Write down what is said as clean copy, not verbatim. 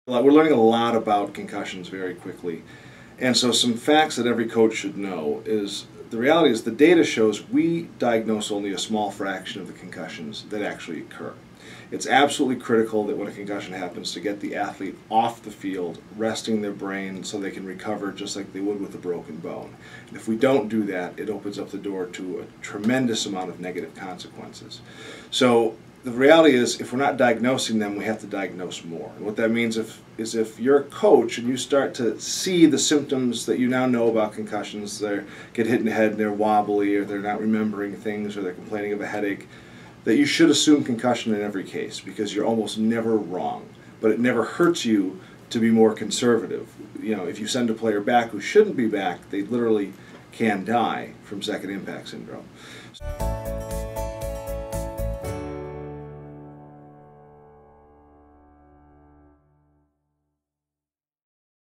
We're learning a lot about concussions very quickly. And so some facts that every coach should know is the reality is the data shows we diagnose only a small fraction of the concussions that actually occur. It's absolutely critical that when a concussion happens to get the athlete off the field, resting their brain so they can recover just like they would with a broken bone. And if we don't do that, it opens up the door to a tremendous amount of negative consequences. So the reality is, if we're not diagnosing them, we have to diagnose more. And what that means is if you're a coach and you start to see the symptoms that you now know about concussions, they get hit in the head and they're wobbly, or they're not remembering things, or they're complaining of a headache, that you should assume concussion in every case, because you're almost never wrong. But it never hurts you to be more conservative. You know, if you send a player back who shouldn't be back, they literally can die from second impact syndrome.